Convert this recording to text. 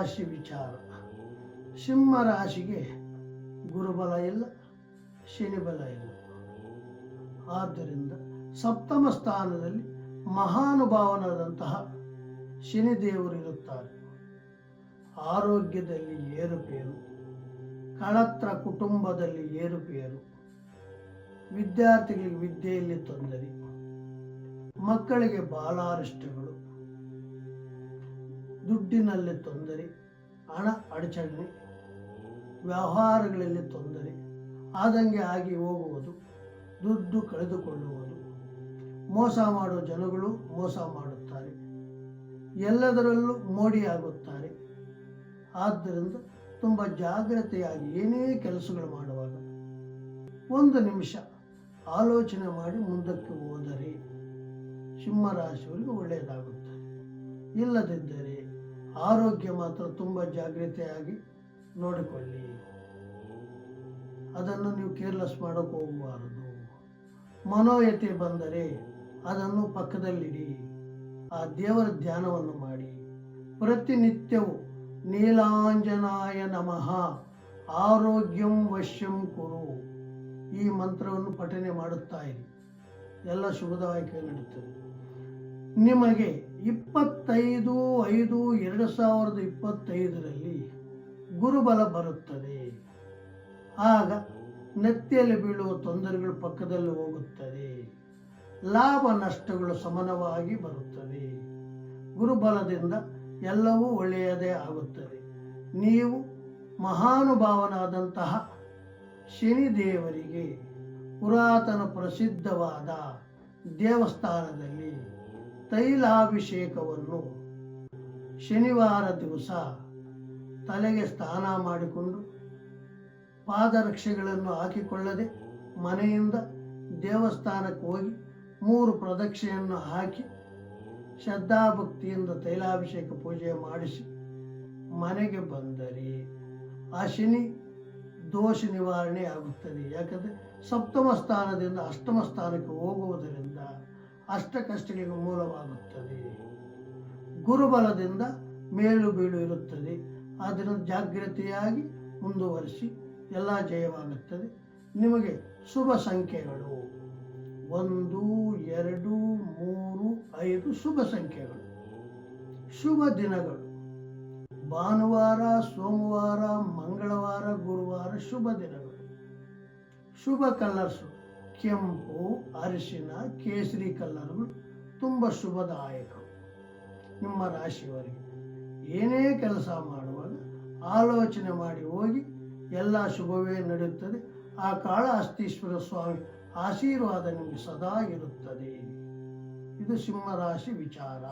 ರಾಶಿ ವಿಚಾರ. ಸಿಂಹ ರಾಶಿಗೆ ಗುರುಬಲ ಇಲ್ಲ, ಶನಿ ಬಲ ಇಲ್ಲ. ಆದ್ದರಿಂದ ಸಪ್ತಮ ಸ್ಥಾನದಲ್ಲಿ ಮಹಾನುಭಾವನಾದಂತಹ ಶನಿದೇವರು ಇರುತ್ತಾರೆ. ಆರೋಗ್ಯದಲ್ಲಿ ಏರುಪೇರು, ಕಳತ್ರ ಕುಟುಂಬದಲ್ಲಿ ಏರುಪೇರು, ವಿದ್ಯಾರ್ಥಿಗಳಿಗೆ ವಿದ್ಯೆಯಲ್ಲಿ ತೊಂದರೆ, ಮಕ್ಕಳಿಗೆ ಬಾಲಾರಿಷ್ಟಗಳು, ದುಡ್ಡಿನಲ್ಲಿ ತೊಂದರೆ, ಹಣ ಅಡಚಣೆ, ವ್ಯವಹಾರಗಳಲ್ಲಿ ತೊಂದರೆ, ಆದಂಗೆ ಆಗಿ ಹೋಗುವುದು, ದುಡ್ಡು ಕಳೆದುಕೊಳ್ಳುವುದು, ಮೋಸ ಮಾಡುವ ಜನಗಳು ಮೋಸ ಮಾಡುತ್ತಾರೆ, ಎಲ್ಲದರಲ್ಲೂ ಮೋಡಿಯಾಗುತ್ತಾರೆ. ಆದ್ದರಿಂದ ತುಂಬ ಜಾಗ್ರತೆಯಾಗಿ ಏನೇ ಕೆಲಸಗಳು ಮಾಡುವಾಗ ಒಂದು ನಿಮಿಷ ಆಲೋಚನೆ ಮಾಡಿ ಮುಂದಕ್ಕೆ ಹೋದರೆ ಸಿಂಹರಾಶಿಯವರಿಗೆ ಒಳ್ಳೆಯದಾಗುತ್ತದೆ. ಇಲ್ಲದಿದ್ದರೆ ಆರೋಗ್ಯ ಮಾತ್ರ ತುಂಬ ಜಾಗ್ರತೆಯಾಗಿ ನೋಡಿಕೊಳ್ಳಿ. ಅದನ್ನು ನೀವು ಕೇರ್ಲೆಸ್ ಮಾಡೋಕ್ಕೆ ಹೋಗಬಾರದು. ಮನೋಯತೆ ಬಂದರೆ ಅದನ್ನು ಪಕ್ಕದಲ್ಲಿಡಿ. ಆ ದೇವರ ಧ್ಯಾನವನ್ನು ಮಾಡಿ. ಪ್ರತಿನಿತ್ಯವೂ ನೀಲಾಂಜನಾಯ ನಮಃ ಆರೋಗ್ಯಂ ವಶ್ಯಂ ಕುರು ಈ ಮಂತ್ರವನ್ನು ಪಠನೆ ಮಾಡುತ್ತಾ ಇರಿ. ಎಲ್ಲ ಶುಭದಾಯಕ ನಡೆಯುತ್ತದೆ. ನಿಮಗೆ 25/5/2025 ಗುರುಬಲ ಬರುತ್ತದೆ. ಆಗ ನೆತ್ತಿಯಲ್ಲಿ ಬೀಳುವ ತೊಂದರೆಗಳು ಪಕ್ಕದಲ್ಲಿ ಹೋಗುತ್ತದೆ. ಲಾಭ ನಷ್ಟಗಳು ಸಮಾನವಾಗಿ ಬರುತ್ತದೆ. ಗುರುಬಲದಿಂದ ಎಲ್ಲವೂ ಒಳ್ಳೆಯದೇ ಆಗುತ್ತದೆ. ನೀವು ಮಹಾನುಭಾವನಾದಂತಹ ಶನಿದೇವರಿಗೆ ಪುರಾತನ ಪ್ರಸಿದ್ಧವಾದ ದೇವಸ್ಥಾನದಲ್ಲಿ ತೈಲಾಭಿಷೇಕವನ್ನು ಶನಿವಾರ ದಿವಸ ತಲೆಗೆ ಸ್ನಾನ ಮಾಡಿಕೊಂಡು ಪಾದರಕ್ಷೆಗಳನ್ನು ಹಾಕಿಕೊಳ್ಳದೆ ಮನೆಯಿಂದ ದೇವಸ್ಥಾನಕ್ಕೆ ಹೋಗಿ 3 ಪ್ರದಕ್ಷಿಣೆಯನ್ನು ಹಾಕಿ ಶ್ರದ್ಧಾಭಕ್ತಿಯಿಂದ ತೈಲಾಭಿಷೇಕ ಪೂಜೆ ಮಾಡಿಸಿ ಮನೆಗೆ ಬಂದರೆ ಆ ಶನಿ ದೋಷ ನಿವಾರಣೆ ಆಗುತ್ತದೆ. ಯಾಕಂದರೆ ಸಪ್ತಮ ಸ್ಥಾನದಿಂದ ಅಷ್ಟಮ ಸ್ಥಾನಕ್ಕೆ ಹೋಗುವುದರಿಂದ ಅಷ್ಟ ಕಷ್ಟಗಳಿಗೆ ಮೂಲವಾಗುತ್ತದೆ. ಗುರುಬಲದಿಂದ ಮೇಲು ಬೀಳು ಇರುತ್ತದೆ. ಆದ್ದರಿಂದ ಜಾಗ್ರತೆಯಾಗಿ ಮುಂದುವರಿಸಿ ಎಲ್ಲ ಜಯವಾಗುತ್ತದೆ. ನಿಮಗೆ ಶುಭ ಸಂಖ್ಯೆಗಳು 1, 2, 3, 5 ಶುಭ ಸಂಖ್ಯೆಗಳು. ಶುಭ ದಿನಗಳು ಭಾನುವಾರ, ಸೋಮವಾರ, ಮಂಗಳವಾರ, ಗುರುವಾರ ಶುಭ ದಿನಗಳು. ಶುಭ ಕಲರ್ಸು ಕೆಂಪು, ಅರಿಶಿನ, ಕೇಸರಿ ಕಲರ್ಗಳು ತುಂಬ ಶುಭದಾಯಕವು. ನಿಮ್ಮ ರಾಶಿಯವರಿಗೆ ಏನೇ ಕೆಲಸ ಮಾಡುವಾಗ ಆಲೋಚನೆ ಮಾಡಿ ಹೋಗಿ, ಎಲ್ಲ ಶುಭವೇ ನಡೆಯುತ್ತದೆ. ಆ ಕಾಳಹಸ್ತೀಶ್ವರ ಸ್ವಾಮಿ ಆಶೀರ್ವಾದ ನಿಮಗೆ ಸದಾ ಇರುತ್ತದೆ. ಇದು ಸಿಂಹರಾಶಿ ವಿಚಾರ.